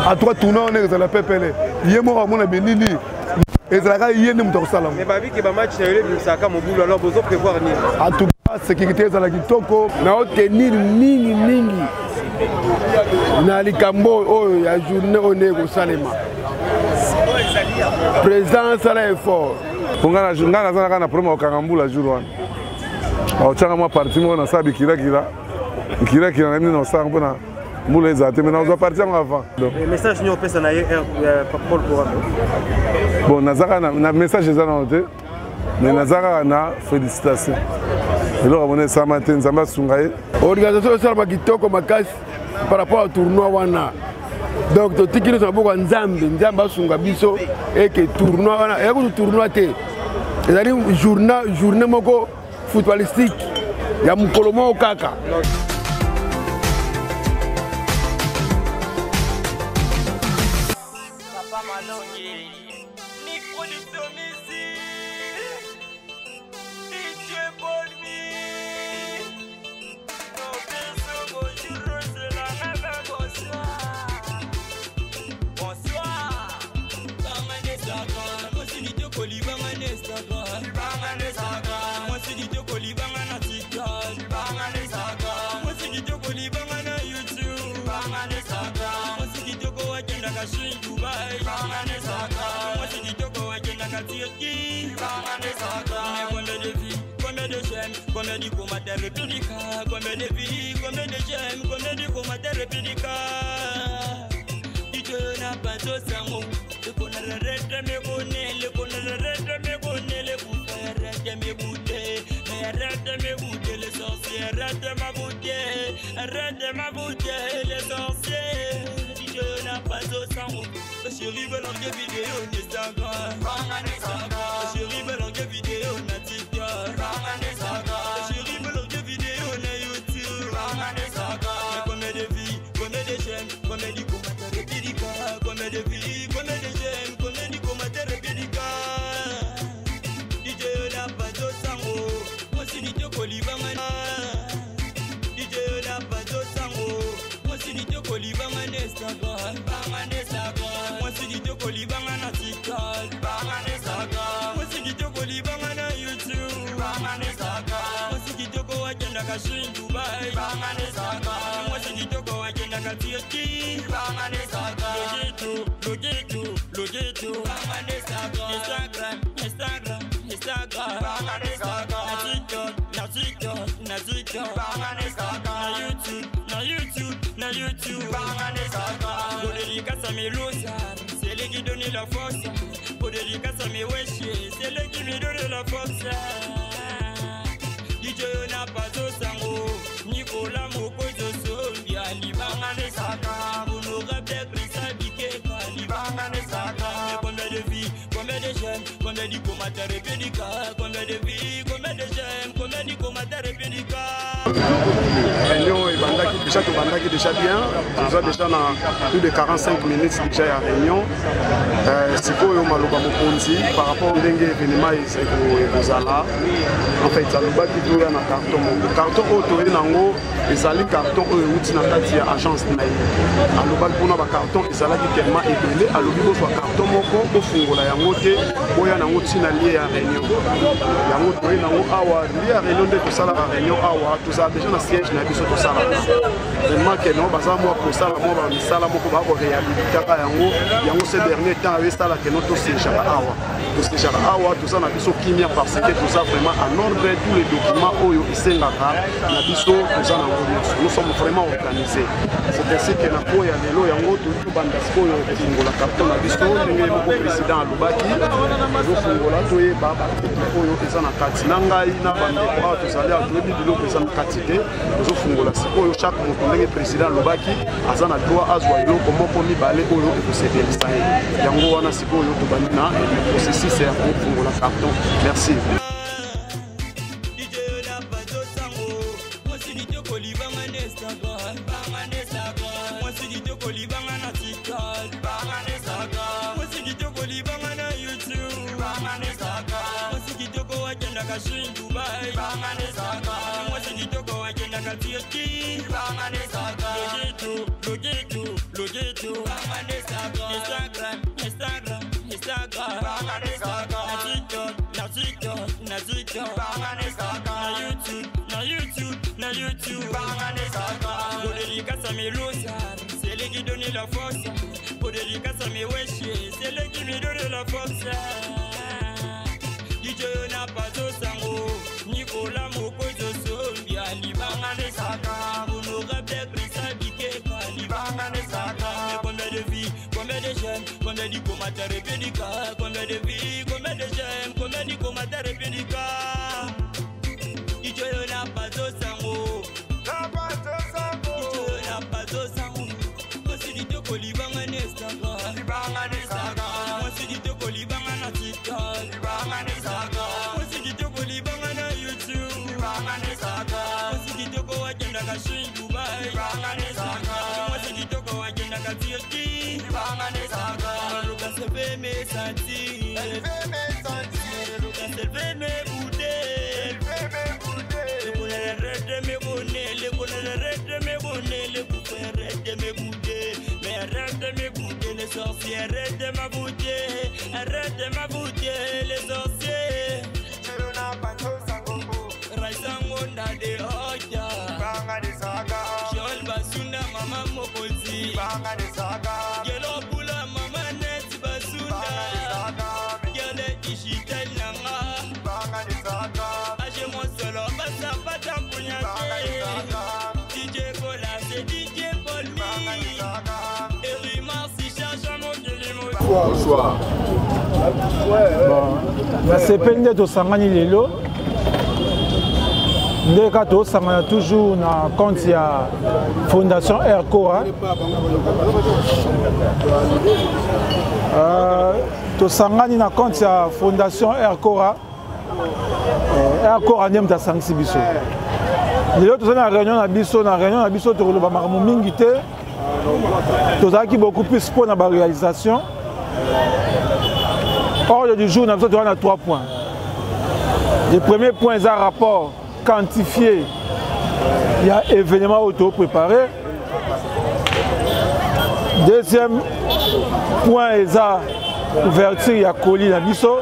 à trois tournants on est dans la PPL hier moi mon benini et ça là hier ne me tosala mais babi que ba match na le saka mon boulot alors besoin prévoir ni en tout cas sécurité za la kitoko na tenir mingi na likambo oyo ya journée on est au salema président sala effort pour ngana za na problème au Kangambula jour wana au tchanga moi parti moi na sabi kila na mimi na sang bona mbula ezate mais na parti avant le message ni opesa na Paul Pourando bon nazaka na message za na hote mais nazaka na félicitations et là on est ça matin nzamba sungaye organisation sala bakitoko makasi par rapport au tournoi wana donc to tikino sa boko nzambe asunga biso et que tournoi wana et que tournoi te ezali journée moko footballistique ya mukolo moko kaka Combien de commentaires républicains, combien de vies, combien de j'aime, combien de commentaires républicains. Dieu n'a pas de sang, le connaît arrête de me connaître, le connaît arrête de me connaître, le bouffon arrête de me bouter, mais arrête de me bouter, les sorciers arrête de ma bouter, les sorciers. Dieu n'a pas de sang, je suis rive dans des vidéos Instagram, je suis rive dans des vidéos na TikTok. Combien de commentaires républicains, combien de vies, combien de j'aime, combien de commentaires républicains. DJ n'a pas de sang, moi c'est DJ Kolibangana. DJ n'a pas de sang, moi c'est DJ Kolibangana Instagram, moi c'est DJ Kolibangana TikTok, moi c'est DJ Kolibangana YouTube, moi c'est DJ Kowagenda Kashin Dubai, moi c'est DJ Kowagenda Katiaki. Na YouTube, pour dédicace à mes losards, c'est lui qui donne la force. Pour dédicace à mes wechiers, c'est lui qui me donne la force. DJ n'a pas de sango, Nicolas Mokozo Sombia, Libangane Saka, Bruno Rabek, Lisa Bikeka, Libangane Saka. Mais combien de vies, combien de j'aime, combien de commentaires républicains, combien de vies, combien de j'aime, combien de commentaires républicains. Réunion et bandaki déjà bien. Nous avons déjà plus de 45 minutes déjà à réunion. C'est pour le Maloba Mokonzi par rapport au dengue événement et Zala. En fait, ça nous bat qui doit un carton. Le carton auto est nango et ça les carton outil na kati agence na. Aloba pour na carton et ça là qui tellement ébélé à l'obibo soit carton moko ko fungola yango te boya nango tina lié à réunion. Yango to est nango awa lié à réunion de tout ça la réunion awa tout ça déjà na siège na biso to ça là. Vraiment que non baza moi pour ça moi ba misala moko ba ko réhabiliter ka yango ces derniers temps avec ça là que notre siège awa. Parce que awa tout ça na biso kimia parce que tout ça vraiment en ordre tous les documents oyo isengaka na biso tout ça na nous sommes vraiment organisés. C'est ainsi que na po ya lelo yango tout banda skoyo fungola carton na biso ndenge moko président Lubaki zo fungola to ye ba oyo eza na kati na ngai na bande kwa tout ça là tout bilo pesa na kati te zo fungola sikoyo chaque moto ndenge président Lubaki aza na droit azwa eloko moko mibale oyo ekosedelisa ye yango wana sikoyo to bandina processus ya kofungola carton. Merci. Logeto, na YouTube, pour dédicace à mes losards, c'est lui qui donne la force. Pour dédicace à mes wesh, c'est lui qui me donne la force. DJ n'a pas de sango, Nicolas Mokozo Sombia, Libangane Saka, pour nous rappeler Christa Bikeka, Libangane Saka. Combien de vies, combien de jeunes, combien de commentaires répédica, combien de vies, combien de jeunes, combien de commentaires répédica. DJ n'a pas de sango, n'a pas de sango, DJ n'a pas de sango. Moi c'est dit que Libangane Saka, Libangane Saka. Moi c'est dit que Libangane TikTok, Libangane Saka. Moi c'est dit que Libangane YouTube, Libangane Saka. Moi c'est dit que wagenda kashin Dubai, Libangane Saka. Moi c'est dit que wagenda kasirki, Libangane Saka. Luka se fait me sentir, elle fait me sentir. Luka se fait me bouder, elle fait me bouder. Le connaît arrête me bonner, le connaît arrête me bonner, le coupé arrête me bouder. Mais arrête de m'écouter, les sorciers, arrête de m'abouter, arrête de m'abouter, les sorciers. Je n'ai pas de sangoku, Raisangonda de Oja, Banga de Saga, Jol Basuna, Mama Mokozi, Banga de Saga, Gelo Pula, Mama Net Basuna, Gele Ishitel Nanga, Banga de Saga, Aje mon solo, Basa Pata Punyake, DJ Kola, c'est DJ Polmi. Bonsoir. Nasepeli tosangani lelo ndeka tosangana toujours na compte ya Fondation Air Cora. Tosangani na compte ya Fondation Air Cora. Air Cora ndem tasangisi biso. Lelo tozana na réunion na biso tokoloba makambo mingi te. Tozaki beaucoup plus pour la réalisation. Ordre du jour, nous avons 3 points. Le premier point est un rapport quantifié. Il y a événement auto-préparé. Deuxième point est la ouverture, il y a colis dans biso.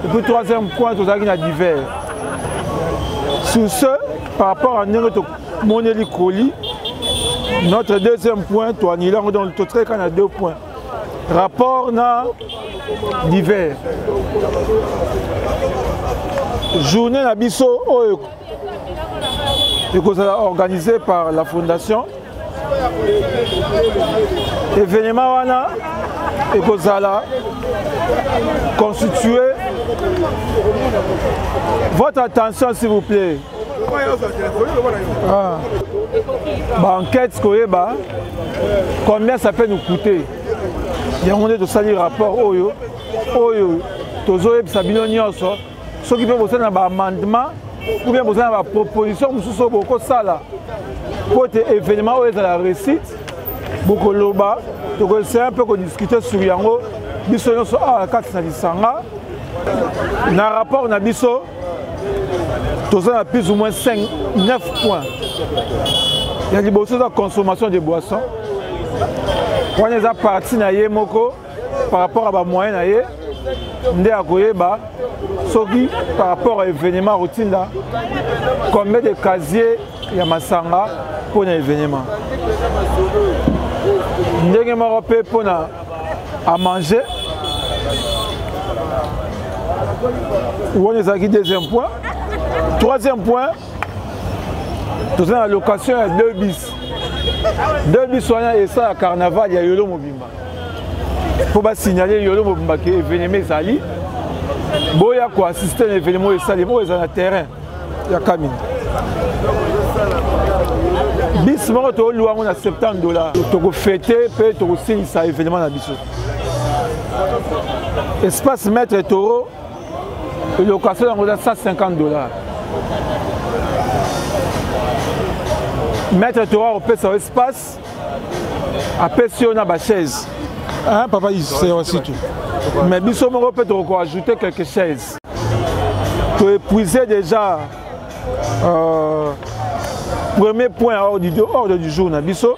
Et puis troisième point, nous avons divers. Sur ce, par rapport à notre monnaie colis, notre deuxième point, toi, nous avons 2 points. Rapport na divers. Journée na biso organisée par la Fondation. Événement wana ekozala constitué. Votre attention s'il vous plaît. Enquête koyeba combien ça peut nous coûter. Il y a un moment de salir rapport oyo tozo ebisabino nyonso soki pe bosana ba amendement ou bien bosana ba proposition mususu boko sala pour te événement oyo za la réussite boko loba to essayer un peu de discuter sur yango biso nyonso a kati na lisanga na rapport na biso tozana plus ou moins 9 points. Il y a liboso de consommation de boissons. On est à partir de moko par rapport à la moyenne naie, ndé akoyeba soki par rapport à l'événement routine là, combien de casiers ya masanga pour l'événement. Ndé moko pe pour à manger. On est à deuxième point. Troisième point, nous avons la location à 2 bis. 2 bis soignants et ça à carnaval, il y a Yolo Mobimba. Il faut pas signaler Yolo Mobimba qui est événement sali. Bon, il y a quoi assister à l'événement sali, bon, il y a un terrain. Il y a Camille. Bis, moi, tu as loué à $70. Tu as fêté, tu as signé ça événement à Bissot. Espace mètre taureau, location à $150. Mettre toi au PC espace, après si on a ma chaise. Hein, papa, c'est aussi tout. Mais biso on peut ajouter quelques chaises. Tu épuiser déjà premier point hors du jour na biso.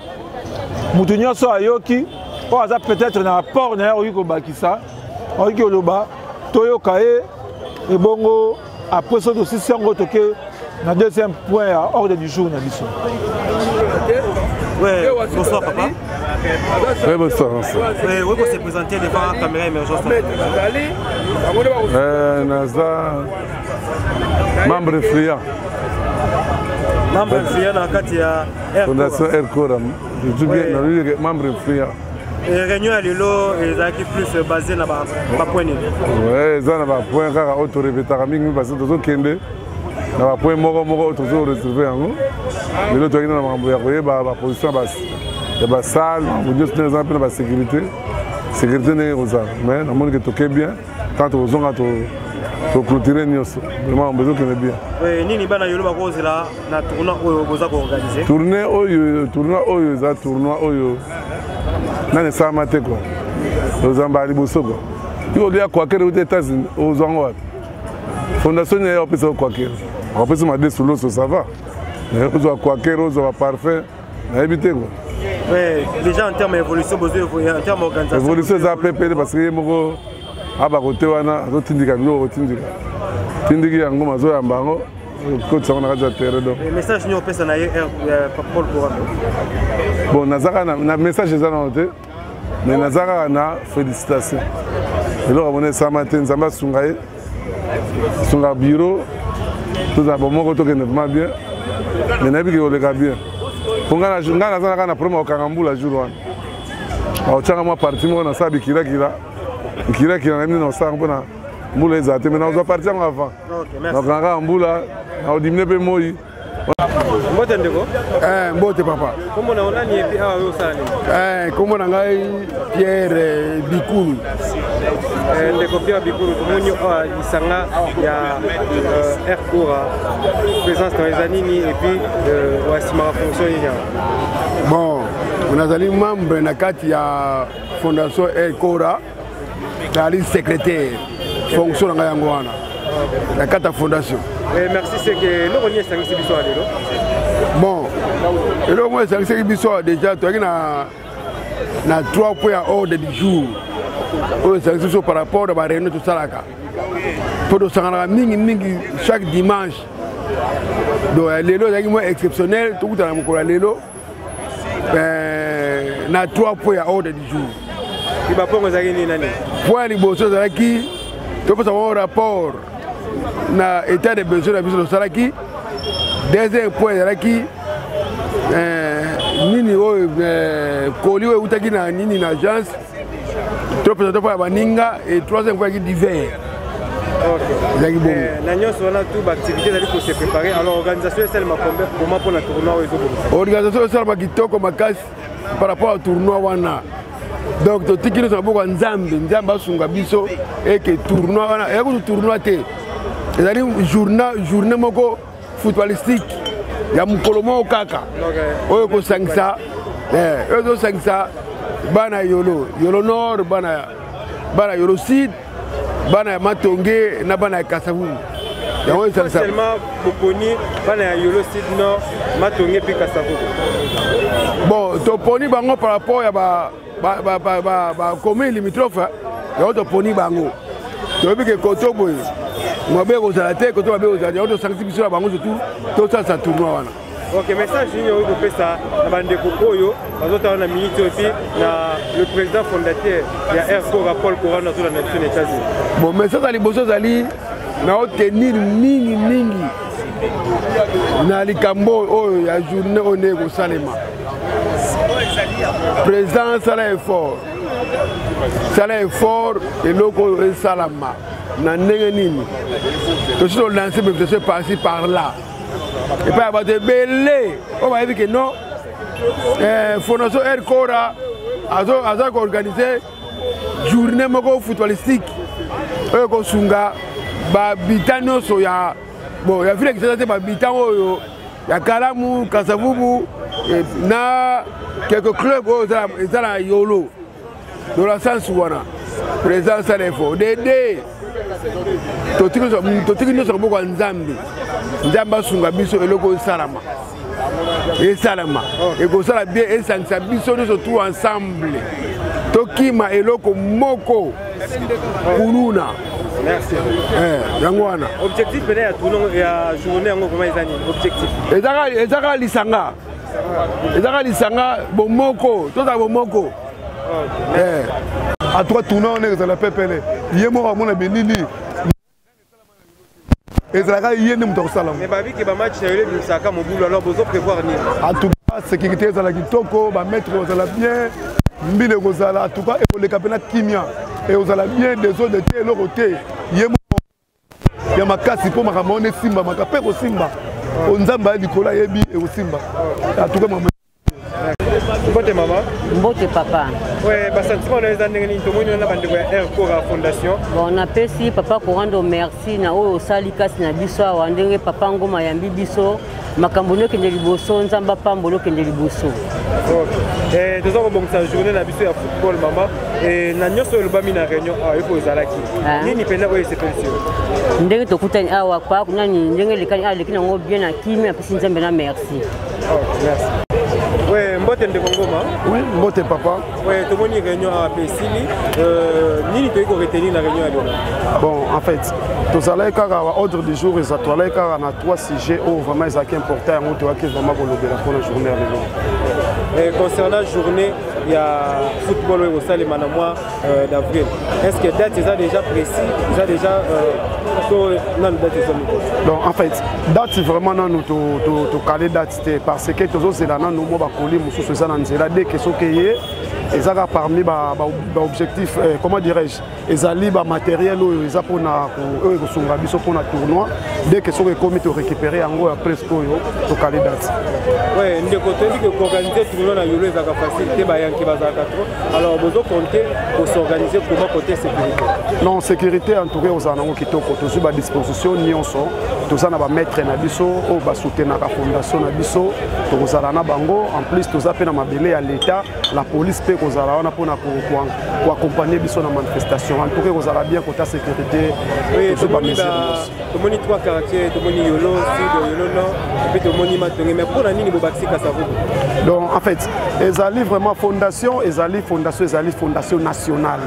Mutunyo so ayoki, o aza peut-être na rapport na yo ko bakisa, o ki oloba, toyo kae et bongo après ça aussi c'est un autre que le deuxième point à ordre du jour. Ouais, bonsoir papa. Oui, bonsoir. Oui, vous s'est présenté devant la caméra émergence. Naza, membre influent. Membre influent dans le cadre de la Fondation Air Cora. Je suis membre influent. Et réunion à Lilo, ils plus basé dans la point. Oui, ils ont un point car auto-répété parce que tous Kende. Dans le point moko toujours retrouvé en nous. Mais l'autre est dans la position basse. Il y a la salle, il y a la sécurité. La sécurité n'est pas ça. Mais on monde qui toque bien. Quand on a clôturé, vraiment on besoin qu'il est bien. Oui, ni bana yolo ba cause là, na tournoi oyo organiser. Tournoi oyo za tournoi oyo. Na ne sa mate quoi. Aux ambali bosso quoi. Yo dia quoi que aux États-Unis, aux Anglais. Fondation n'est pas ça quoi que. Après ça m'a dit sous l'eau ça va. Mais aux quoi que aux parfait, na éviter quoi. Oui, déjà en termes d'évolution, en termes d'organisation. L'évolution c'est APP parce que moko aba côté wana zo tindika ngo tindika. Tindiki yango mazo ya mbango. Coach on a déjà terre donc. Le message nous pesa na Paul Courando. Bon nazaka na message za na hote. Mais nazaka na félicitations. Et là on est ça matin zamba sungaye. Sunga bureau. Tout ça bon moko to que vraiment bien. Mais na bi que le ga bien. Ngana nazaka na promo okangambula jour wana. Ochanga moi parti mo na sabi kila na mimi na sang pona mbula ezate mais na ozo parti avant. OK, merci. Donc ngaka mbula na odimine pe moi. Mbote ndeko? Mbote papa. Comment on a ni epi awa yo sala ni? Comment on a Pierre Bikulu. Ndeko Pierre Bikulu tomoni isanga ya Air Cora présence dans les anini et puis wasima fonction ya. Bon, on a zali membre na kati ya Fondation Air Cora. Dali secrétaire fonction na yango wana. La kati ya fondation. Merci, c'est que le renier c'est un biso alelo. Bon, et là moi c'est un biso déjà tu na 3 points à ordre du jour. C'est par rapport à la réunion de Salaka. Pour nous mingi chaque dimanche. Donc l'élo c'est exceptionnel, tout dans mon l'élo. Na 3 points à ordre du jour. Il va pas nous agir nani. Point liboso zalaki, tu peux avoir un rapport na état de besoin de biso Salaki. Deuxième point zalaki nini o koli o utaki na nini na agence. Trop de temps pour Baninga et troisième point qui d'hiver. OK. L'agence on a toute activité pour se préparer. Alors organisation est seulement comment pour la tournoi au organisation est seulement qui toko makas par rapport au tournoi wana. Donc to tikino ça beaucoup nzambe sunga biso et que tournoi wana et que tournoi té. C'est-à-dire journée moko footballistique. Ya mukolomo kaka. Oyo ko sangsa oyo sangsa bana yolo nord bana yolo sud bana matonge na bana kasavu ya oyo sangsa seulement bokoni bana yolo sud nord matonge puis kasavu. Bon to poni bango par rapport ya ba commune limitrophe ya to poni bango to bi ke kotobo mabe ko zalate ko to mabe ko zalate to sangsi biso bango surtout to ça tournoi wana. OK, message nous au pesa na bande kokoyo bazota na minute et puis na le président fondateur ya Air Cora Paul Courando dans la nation des États-Unis. Bon message ali boso zali na obtenir mingi na likambo oyo ya journée one ko salema. Président sala effort et loko salama na ndenge nini. To se lancer mais passer par là. Et puis il va te belé. On va dire que non. Fondation Air Cora a organisé journée footballistique. Ko sunga ba bitano so ya bon ya vile que ça ba bitano ya Kalamu, Kasavubu na quelques clubs ils ont yolo. Dans la sens wana présence à l'effort. Dédé. Totiki so beaucoup nzambe. Nzamba sunga biso eloko salama. Et salama. Et ko sala bien et sansa biso nous tout ensemble. Tokima eloko moko kuluna. Merci. Yango wana. Objectif pene ya tournoi ya journée yango comment ezani objectif. Ezaka lisanga. Ezaka lisanga bomoko, toza bomoko. À trois tournois on est dans la PPL. Yemo amona benini. Ezaka yene muto sala. Mais babi ke ba match na yele bisaka mobulu alors bozo prévoir ni. En tout cas sécurité ezala kitoko, ba mettre ezala bien. Mbile kozala en tout cas et le capena kimia et ozala bien des autres de te le côté. Yemo ya makasi po makamone simba makape ko simba. Onzamba likola yebi et simba. En tout cas maman. Mbote maman. Mbote papa. Ouais, bah sentiment les années ni to moni na bande ya Air Cora Fondation. Bon on appelle si papa ko rendre merci na oyo salika na biso wa ndenge papa ngoma ya biso makambo ne kende liboso nzamba pambolo kende liboso. Et deux ans bon ça journée na biso ya football maman et na nyoso le bami na réunion a il faut zalaki. Nini pena oyo c'est pension. Ndenge to kutani awa pa kuna ni ndenge lekani a lekina ngo bien na kimi na pisi nzambe na merci. Oh, merci. Ouais, mbote ndeko ngoma. Oui, mbote papa. Ouais, tout le monde réunion à Pessili. Nini to ko retenir la réunion à Lyon. Bon, en fait, tous allez car ordre du jour ils atoilent car on a 3 sujets où vraiment ils sont importants on doit que vraiment pour la journée à Lyon. Et concernant la journée, il y a football au salle mois d'avril. Est-ce que date est déjà précis, déjà donc en fait, date vraiment non nous to caler date parce que tous c'est là non nous ba coller musu c'est ça dans c'est là dès que ce qui est et ça parmi ba objectif comment dirais-je les ali ba matériel ils a pour na eux ko sunga biso pour na tournoi dès que ce que comité récupérer en gros après ce to caler date. Ouais, ndeko tondi que organiser tournoi na yolo ezaka facilité ba yanki bazaka trop. Alors bozo compter pour s'organiser comment côté sécurité. Non, sécurité en tout cas aux anango kitoko to à disposition nyonso to ça na ba mettre na biso o ba soutenir la fondation na biso to kozala na bango en plus to za pe na mabele à l'état la police pe kozala wana pona ko accompagner biso na manifestation en tout cas kozala bien côté sécurité. Oui, to moni trois quartiers to moni yolo sud yolo nord et puis to moni matongi mais pour nani bo baxika ça vous. Donc en fait ezali vraiment fondation fondation nationale.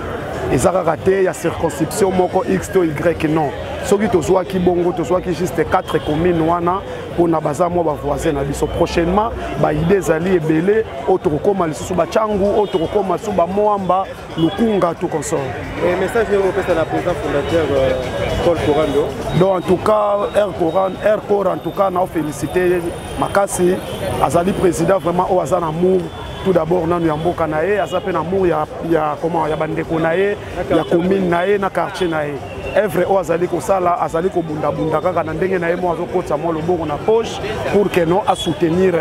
Ils ont raté la circonscription moko X to Y non. Ce qui tozwa ki bongo tozwa ki juste 4 communes wana pour na baza mo ba voisin na biso prochainement ba idée zali ebele otokoma lisusu ba changu otokoma su ba moamba lukunga tout comme ça. Et message ne repose à la président fondateur Paul Corando. Donc en tout cas Air Cora en tout cas na féliciter makasi azali président vraiment au azana amour. Tout d'abord nanu ya mboka na ye aza pe na amour ya comment ya bandeko na ye ya commune na ye na quartier na ye evre o azali kosala azali kobunda kaka na ndenge na ye mo azokotisa mwa loboko na poche pour que non à soutenir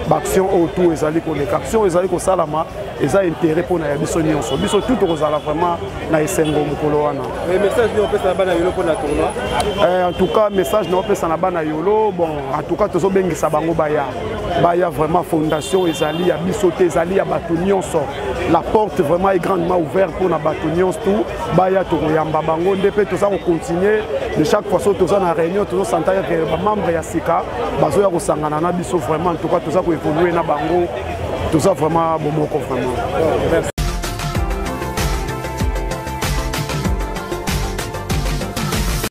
baction autour ezali koleka action ezali kosalama eza intérêt mpona ya biso nyonso biso tout tokozala vraiment na esengo mokolo wana. Message ni opesa na bana yolo mpona tournoi. En tout cas message na opesa na bana yolo bon en tout cas tozobengisa bango baya vraiment fondation ezali ya biso te ezali ya bato nyonso la porte vraiment est grandement ouverte pour na bato nyonso tout baya tokoyamba bango nde pe toza continuer de chaque fois so toza na réunion tozosantaka ke bamembre ya sika bazoya kosangana na biso vraiment en tout cas toza koévoluer na bango toza vraiment bomoko vraiment.